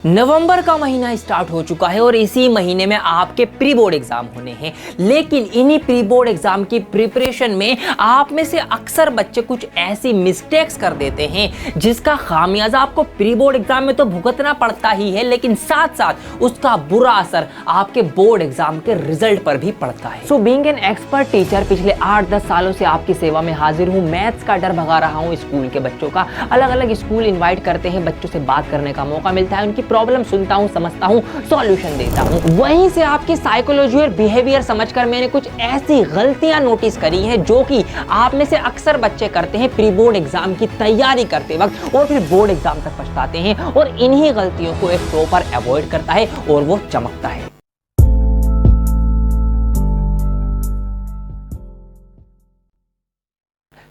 नवंबर का महीना स्टार्ट हो चुका है और इसी महीने में आपके प्री बोर्ड एग्जाम होने हैं। लेकिन इन्हीं प्री बोर्ड एग्जाम की प्रिपरेशन में आप में से अक्सर बच्चे कुछ ऐसी मिस्टेक्स कर देते हैं जिसका खामियाजा आपको प्री बोर्ड एग्जाम में तो भुगतना पड़ता ही है, लेकिन साथ साथ उसका बुरा असर आपके बोर्ड एग्जाम के रिजल्ट पर भी पड़ता है। So being an expert teacher पिछले 8-10 सालों से आपकी सेवा में हाजिर हूँ। मैथ्स का डर भगा रहा हूँ स्कूल के बच्चों का। अलग अलग स्कूल इन्वाइट करते हैं, बच्चों से बात करने का मौका मिलता है, उनकी प्रॉब्लम सुनता हूं, समझता हूं, सॉल्यूशन देता हूं। वहीं से आपकी साइकोलॉजी और बिहेवियर समझकर मैंने कुछ ऐसी गलतियां नोटिस करी हैं जो कि आप में से अक्सर बच्चे करते हैं प्री बोर्ड एग्जाम की तैयारी करते वक्त और फिर बोर्ड एग्जाम तक पछताते हैं, और इन्हीं गलतियों को एक टॉपर अवॉइड करता है और वो चमकता है।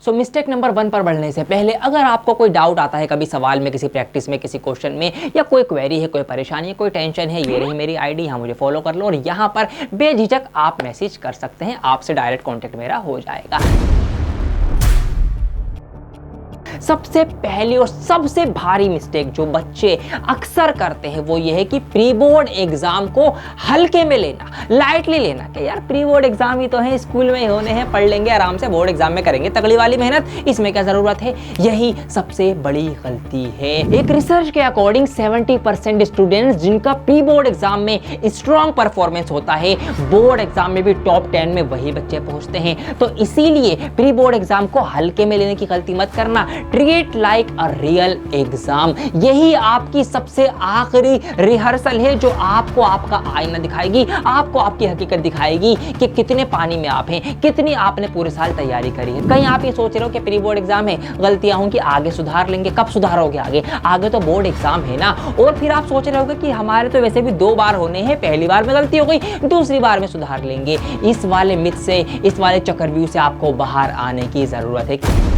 सो मिस्टेक नंबर 1 पर बढ़ने से पहले अगर आपको कोई डाउट आता है कभी सवाल में, किसी प्रैक्टिस में, किसी क्वेश्चन में, या कोई क्वेरी है, कोई परेशानी है, कोई टेंशन है, ये रही मेरी आईडी, यहाँ मुझे फॉलो कर लो और यहाँ पर बेझिझक आप मैसेज कर सकते हैं, आपसे डायरेक्ट कॉन्टेक्ट मेरा हो जाएगा। सबसे पहली और सबसे भारी मिस्टेक जो बच्चे अक्सर करते हैं वो ये है कि प्री बोर्ड एग्जाम को हल्के में लेना, लाइटली लेना कि यार प्री बोर्ड एग्जाम ही तो है, स्कूल में ही होने हैं, पढ़ लेंगे आराम से, बोर्ड एग्जाम में करेंगे तगड़ी वाली मेहनत, इसमें क्या जरूरत है। यही सबसे बड़ी गलती है। एक रिसर्च के अकॉर्डिंग 70% स्टूडेंट्स जिनका प्री बोर्ड एग्जाम में स्ट्रॉन्ग परफॉर्मेंस होता है, बोर्ड एग्जाम में भी टॉप 10 में वही बच्चे पहुंचते हैं। तो इसीलिए प्री बोर्ड एग्जाम को हल्के में लेने की गलती मत करना। Treat like a real exam. यही आपकी सबसे आखिरी रिहर्सल है जो आपको आपका आईना दिखाएगी, आपको आपकी हकीकत दिखाएगी कि कितने पानी में आप हैं, कितनी आपने पूरे साल तैयारी करी है। कहीं आप ये सोच रहे हो कि प्री बोर्ड एग्जाम है, गलतियां होंगी, आगे सुधार लेंगे। कब सुधारोगे आगे तो बोर्ड एग्जाम है ना। और फिर आप सोच रहे होगे कि हमारे तो वैसे भी 2 बार होने हैं, पहली बार में गलती हो गई, दूसरी बार में सुधार लेंगे। इस वाले मिथ से, इस वाले चक्रव्यूह से आपको बाहर आने की जरूरत है।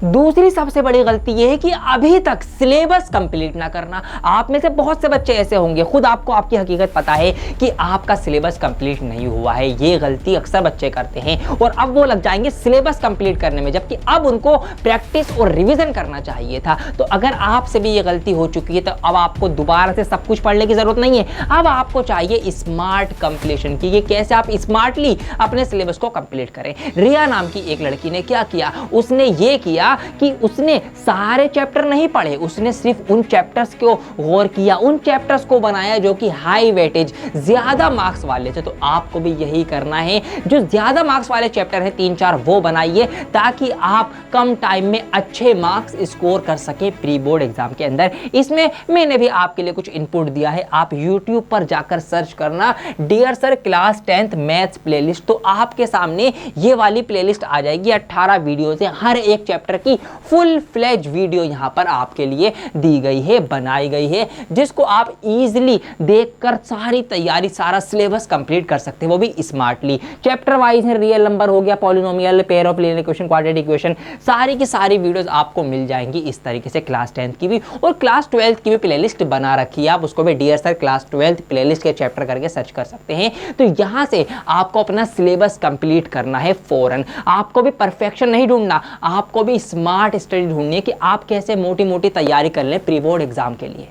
दूसरी सबसे बड़ी गलती यह है कि अभी तक सिलेबस कंप्लीट ना करना। आप में से बहुत से बच्चे ऐसे होंगे, खुद आपको आपकी हकीकत पता है कि आपका सिलेबस कंप्लीट नहीं हुआ है। ये गलती अक्सर बच्चे करते हैं और अब वो लग जाएंगे सिलेबस कंप्लीट करने में, जबकि अब उनको प्रैक्टिस और रिवीजन करना चाहिए था। तो अगर आपसे भी ये गलती हो चुकी है तो अब आपको दोबारा से सब कुछ पढ़ने की जरूरत नहीं है। अब आपको चाहिए स्मार्ट कंप्लीशन की। ये कैसे आप स्मार्टली अपने सिलेबस को कंप्लीट करें। रिया नाम की एक लड़की ने क्या किया, उसने ये किया कि उसने सारे चैप्टर नहीं पढ़े, उसने सिर्फ उन चैप्टर्स को गौर किया, उन चैप्टर्स को बनाया जो कि हाई वेटेज, ज्यादा मार्क्स वाले थे। तो आपको भी यही करना है, जो ज्यादा मार्क्स वाले चैप्टर है 3-4 वो बनाइए, ताकि आप कम टाइम में अच्छे मार्क्स स्कोर कर सके प्री बोर्ड एग्जाम के अंदर। इसमें मैंने भी आपके लिए कुछ इनपुट दिया है। आप YouTube पर जाकर सर्च करना dear sir class 10th maths playlist, तो आपके सामने ये वाली प्लेलिस्ट आ जाएगी। 18 वीडियोज है, हर एक चैप्टर की फुल फ्लेज वीडियो यहां पर आपके लिए दी गई है, बनाई गई है, जिसको आप इजीली देखकर सारी तैयारी, सारा सिलेबस कंप्लीट कर सकते हैं, वो भी स्मार्टली। चैप्टर वाइज है, रियल नंबर हो गया, polynomial, pair of linear equation, quadratic equation, सारी की सारी वीडियोस आपको मिल जाएंगी इस तरीके से। क्लास 10th की भी और क्लास 12th की भी प्लेलिस्ट बना रखी है, आप उसको भी dear sir class 12th playlist के चैप्टर करके सर्च कर सकते हैं। तो यहां से आपको अपना सिलेबस कंप्लीट करना है फौरन। आपको भी परफेक्शन नहीं ढूंढना, आपको भी स्मार्ट स्टडी ढूंढनी है कि आप कैसे मोटी मोटी तैयारी कर लें प्री बोर्ड एग्जाम के लिए।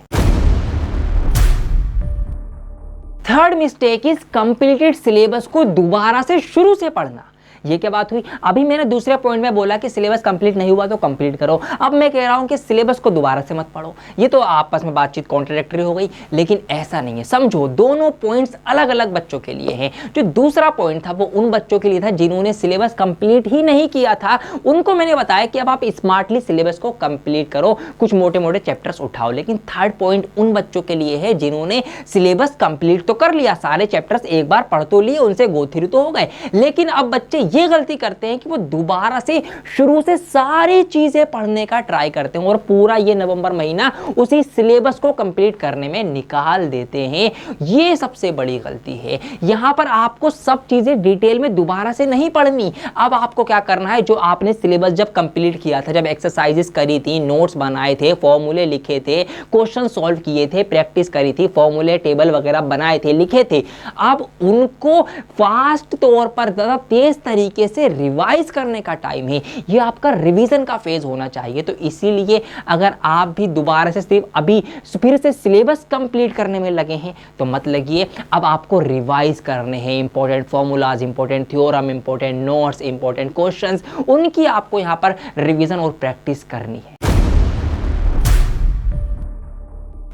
Third mistake is completed syllabus को दोबारा से शुरू से पढ़ना। ये क्या बात हुई? अभी मैंने दूसरे पॉइंट में बोला कि सिलेबस कंप्लीट नहीं हुआ तो कंप्लीट करो, अब मैं कह रहा हूं कि सिलेबस को दोबारा से मत पढ़ो। ये तो आपस में बातचीत कॉन्ट्राडिक्टरी हो गई, लेकिन ऐसा नहीं है। समझो, दोनों पॉइंट्स अलग अलग बच्चों के लिए हैं। जो दूसरा पॉइंट था वो उन बच्चों के लिए था जिन्होंने सिलेबस कंप्लीट ही नहीं किया था। उनको मैंने बताया कि अब आप स्मार्टली सिलेबस को कंप्लीट करो, कुछ मोटे मोटे चैप्टर्स उठाओ। लेकिन थर्ड पॉइंट उन बच्चों के लिए है जिन्होंने सिलेबस कंप्लीट तो कर लिया, सारे चैप्टर्स एक बार पढ़ तो लिए, उनसे गो थ्रू तो हो गए, लेकिन अब बच्चे ये गलती करते हैं कि वो दोबारा से शुरू से सारी चीजें पढ़ने का ट्राई करते हैं और पूरा ये नवंबर महीना उसी सिलेबस को कंप्लीट करने में निकाल देते हैं। ये सबसे बड़ी गलती है। यहां पर आपको सब चीजें डिटेल में दोबारा से नहीं पढ़नी। अब आपको क्या करना है, जो आपने सिलेबस जब कंप्लीट किया था, जब एक्सरसाइजेस करी थी, नोट्स बनाए थे, फॉर्मूले लिखे थे, क्वेश्चन सॉल्व किए थे, प्रैक्टिस करी थी, फॉर्मूले टेबल वगैरह बनाए थे, लिखे थे, अब उनको फास्ट तौर पर, तेज तरीके तरीके से रिवाइज करने का टाइम है, ये आपका रिवीजन का फेज होना चाहिए। तो इसीलिए अगर आप भी दोबारा से सिर्फ अभी फिर से सिलेबस कंप्लीट करने में लगे हैं तो मत लगिए, अब आपको रिवाइज करने हैं। Important formulas, important theorem, important notes, important questions, उनकी आपको यहाँ पर रिवीजन और प्रैक्टिस करनी है।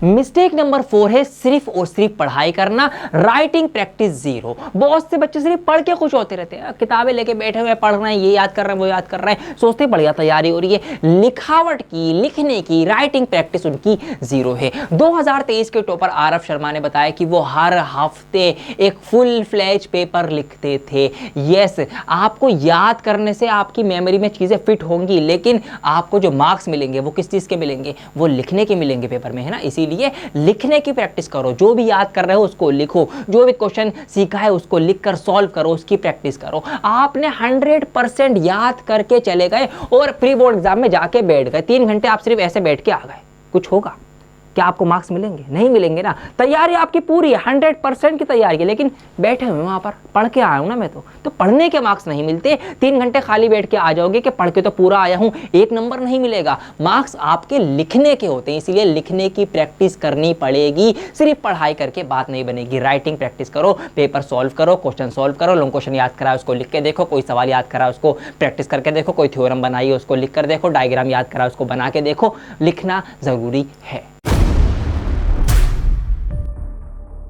मिस्टेक नंबर 4 है सिर्फ और सिर्फ पढ़ाई करना, राइटिंग प्रैक्टिस जीरो। बहुत से बच्चे सिर्फ पढ़ के खुश होते रहते हैं, किताबें लेके बैठे हुए पढ़ रहे हैं, ये याद कर रहे हैं, वो याद कर रहे हैं, सोचते बढ़िया तैयारी हो रही है, लिखावट की, लिखने की, राइटिंग प्रैक्टिस उनकी जीरो है। 2023 के टॉपर आरव शर्मा ने बताया कि वो हर हफ्ते एक फुल फ्लैज पेपर लिखते थे। यस, आपको याद करने से आपकी मेमोरी में चीजें फिट होंगी, लेकिन आपको जो मार्क्स मिलेंगे वो किस चीज के मिलेंगे? वो लिखने के मिलेंगे पेपर में, है ना। इसीलिए लिखने की प्रैक्टिस करो, जो भी याद कर रहे हो उसको लिखो, जो भी क्वेश्चन सीखा है उसको लिखकर सॉल्व करो, उसकी प्रैक्टिस करो। आपने 100% याद करके चले गए और प्री बोर्ड एग्जाम में जाके बैठ गए, 3 घंटे आप सिर्फ ऐसे बैठ के आ गए, कुछ होगा क्या? आपको मार्क्स मिलेंगे? नहीं मिलेंगे ना। तैयारी आपकी पूरी है, 100% की तैयारी है, लेकिन बैठे हुए वहां पर पढ़ के आया हूं ना मैं, तो पढ़ने के मार्क्स नहीं मिलते। 3 घंटे खाली बैठ के आ जाओगे कि पढ़ के तो पूरा आया हूं, 1 नंबर नहीं मिलेगा। मार्क्स आपके लिखने के होते हैं, इसीलिए लिखने की प्रैक्टिस करनी पड़ेगी। सिर्फ पढ़ाई करके बात नहीं बनेगी। राइटिंग प्रैक्टिस करो, पेपर सॉल्व करो, क्वेश्चन सॉल्व करो, लॉन्ग क्वेश्चन याद करा उसको लिख के देखो, कोई सवाल याद करा उसको प्रैक्टिस करके देखो, कोई थ्योरम बनाइए उसको लिख कर देखो, डायग्राम याद करा उसको बना के देखो। लिखना जरूरी है।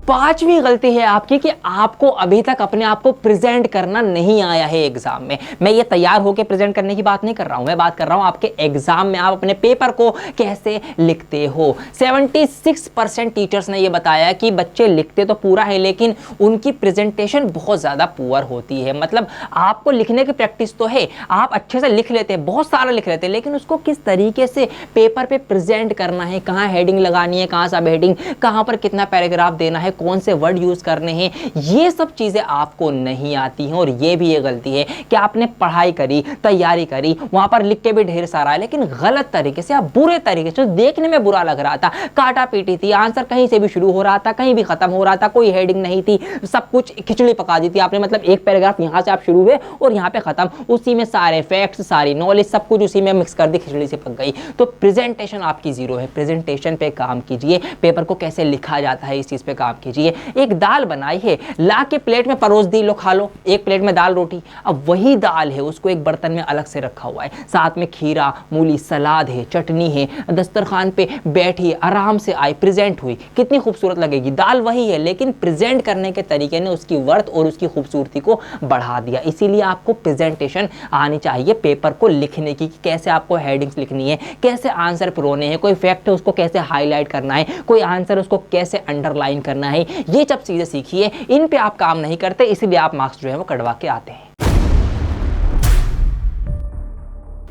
5वीं गलती है आपकी कि आपको अभी तक अपने आप को प्रेजेंट करना नहीं आया है एग्जाम में। मैं ये तैयार होकर प्रेजेंट करने की बात नहीं कर रहा हूं, मैं बात कर रहा हूं आपके एग्जाम में आप अपने पेपर को कैसे लिखते हो। 76% टीचर्स ने ये बताया कि बच्चे लिखते तो पूरा है लेकिन उनकी प्रेजेंटेशन बहुत ज्यादा पुअर होती है। मतलब आपको लिखने की प्रैक्टिस तो है, आप अच्छे से लिख लेते हैं, बहुत सारा लिख लेते हैं, लेकिन उसको किस तरीके से पेपर पे प्रेजेंट करना है, कहाँ हेडिंग लगानी है, कहाँ सब हेडिंग, कहाँ पर कितना पैराग्राफ देना है, कौन से वर्ड यूज करने हैं, ये सब चीजें आपको नहीं आती हैं। और ये भी ये गलती है कि आपने पढ़ाई करी, तैयारी करी, वहां पर लिख के भी ढेर सारा है, लेकिन गलत तरीके से, आप बुरे तरीके से, देखने में बुरा लग रहा था, काटा पीटी थी, आंसर कहीं से भी शुरू हो रहा था, कहीं भी खत्म हो रहा था, कोई हेडिंग नहीं थी, सब कुछ खिचड़ी पका दी थी आपने। मतलब एक पैराग्राफ यहां से आप शुरू हुए और यहां पे खत्म, उसी में सारे फैक्ट्स, सारी नॉलेज, सब कुछ उसी में मिक्स कर दी, खिचड़ी से पक गई। तो प्रेजेंटेशन आपकी जीरो है। प्रेजेंटेशन पे काम कीजिए, पेपर को कैसे लिखा जाता है इस चीज पे काम कीजिए। एक दाल बनाई है, ला के प्लेट में परोस दी, लो खा लो, एक प्लेट में दाल रोटी। अब वही दाल है, उसको एक बर्तन में अलग से रखा हुआ है, साथ में खीरा, मूली, सलाद है, चटनी है, दस्तरखान पे बैठी, आराम से आई, प्रेजेंट हुई, कितनी खूबसूरत लगेगी। दाल वही है लेकिन प्रेजेंट करने के तरीके ने उसकी वर्थ और उसकी खूबसूरती को बढ़ा दिया। इसीलिए आपको प्रेजेंटेशन आनी चाहिए पेपर को लिखने की, कैसे आपको हेडिंग्स लिखनी है, कैसे आंसर पुरोने हैं, कोई फैक्ट है उसको कैसे हाईलाइट करना है, कोई आंसर उसको कैसे अंडरलाइन करना है। ये सब चीजें सीखिए, इन पे आप काम नहीं करते, इसीलिए आप मार्क्स जो है वो कटवा के आते हैं।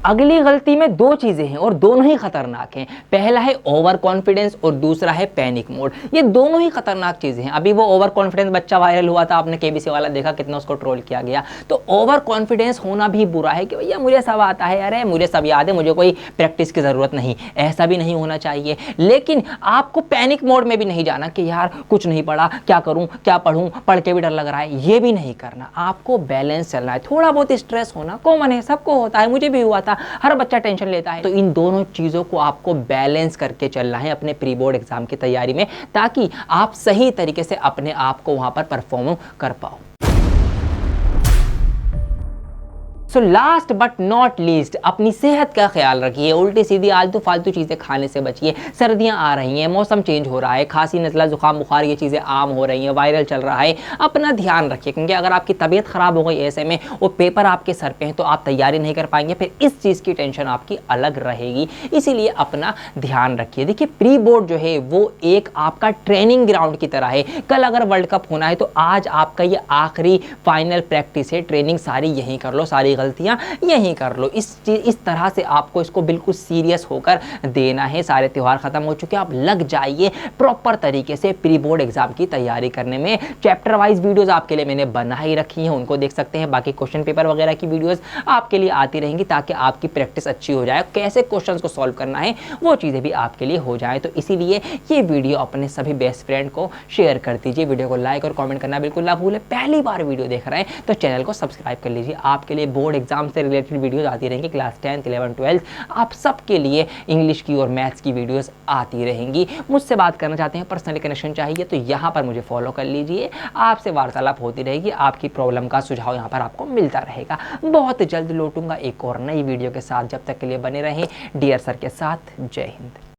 अगली गलती में 2 चीजें हैं और दोनों ही खतरनाक हैं। पहला है ओवर कॉन्फिडेंस और दूसरा है पैनिक मोड। ये दोनों ही खतरनाक चीजें हैं। अभी वो ओवर कॉन्फिडेंस बच्चा वायरल हुआ था, आपने केबीसी वाला देखा कितना उसको ट्रोल किया गया। तो ओवर कॉन्फिडेंस होना भी बुरा है कि भैया मुझे सब आता है, अरे मुझे सब याद है, मुझे कोई प्रैक्टिस की जरूरत नहीं, ऐसा भी नहीं होना चाहिए। लेकिन आपको पैनिक मोड में भी नहीं जाना कि यार कुछ नहीं पढ़ा, क्या करूं, क्या पढ़ूं, पढ़ के भी डर लग रहा है, ये भी नहीं करना। आपको बैलेंस चलना है। थोड़ा बहुत स्ट्रेस होना कॉमन है, सबको होता है, मुझे भी हुआ था, हर बच्चा टेंशन लेता है। तो इन दोनों चीजों को आपको बैलेंस करके चलना है अपने प्री बोर्ड एग्जाम की तैयारी में, ताकि आप सही तरीके से अपने आप को वहां पर परफॉर्म कर पाओ। So last but not least, अपनी सेहत का ख्याल रखिए। उल्टी सीधी आलतू फालतू चीज़ें खाने से बचिए। सर्दियां आ रही हैं, मौसम चेंज हो रहा है, खांसी, नज़ला, जुकाम, बुखार, ये चीज़ें आम हो रही हैं, वायरल चल रहा है। अपना ध्यान रखिए, क्योंकि अगर आपकी तबीयत ख़राब हो गई ऐसे में और पेपर आपके सर पे हैं तो आप तैयारी नहीं कर पाएंगे, फिर इस चीज़ की टेंशन आपकी अलग रहेगी। इसीलिए अपना ध्यान रखिए। देखिए, प्री बोर्ड जो है वो एक आपका ट्रेनिंग ग्राउंड की तरह है। कल अगर वर्ल्ड कप होना है तो आज आपका ये आखिरी फाइनल प्रैक्टिस है, ट्रेनिंग सारी यहीं कर लो, सारी गलतियाँ यहीं कर लो। इस तरह से आपको इसको बिल्कुल सीरियस होकर देना है। सारे त्यौहार खत्म हो चुके हैं, आप लग जाइए प्रॉपर तरीके से प्री बोर्ड एग्जाम की तैयारी करने में। चैप्टर वाइज वीडियोस आपके लिए मैंने बना ही रखी हैं, उनको देख सकते हैं। बाकी क्वेश्चन पेपर वगैरह की वीडियोस आपके लिए आती रहेंगी ताकि आपकी प्रैक्टिस अच्छी हो जाए, कैसे क्वेश्चंस को सॉल्व करना है वो चीज़ें भी आपके लिए हो जाए। तो इसीलिए ये वीडियो अपने सभी बेस्ट फ्रेंड को शेयर कर दीजिए। वीडियो को लाइक और कमेंट करना बिल्कुल ना भूलें। पहली बार वीडियो देख रहे हैं तो चैनल को सब्सक्राइब कर लीजिए। आपके लिए बोर्ड एग्जाम से रिलेटेड वीडियोस आती रहेंगी, क्लास 10, 11, 12 आप सबके लिए इंग्लिश की और मैथ्स की वीडियोस आती रहेंगी। मुझसे बात करना चाहते हैं, पर्सनली कनेक्शन चाहिए तो यहाँ पर मुझे फॉलो कर लीजिए। आपसे वार्तालाप होती रहेगी, आपकी प्रॉब्लम का सुझाव यहाँ पर आपको मिलता रहेगा। बहुत जल्द लौटूंगा एक और नई वीडियो के साथ। जब तक के लिए बने रहें डियर सर के साथ। जय हिंद।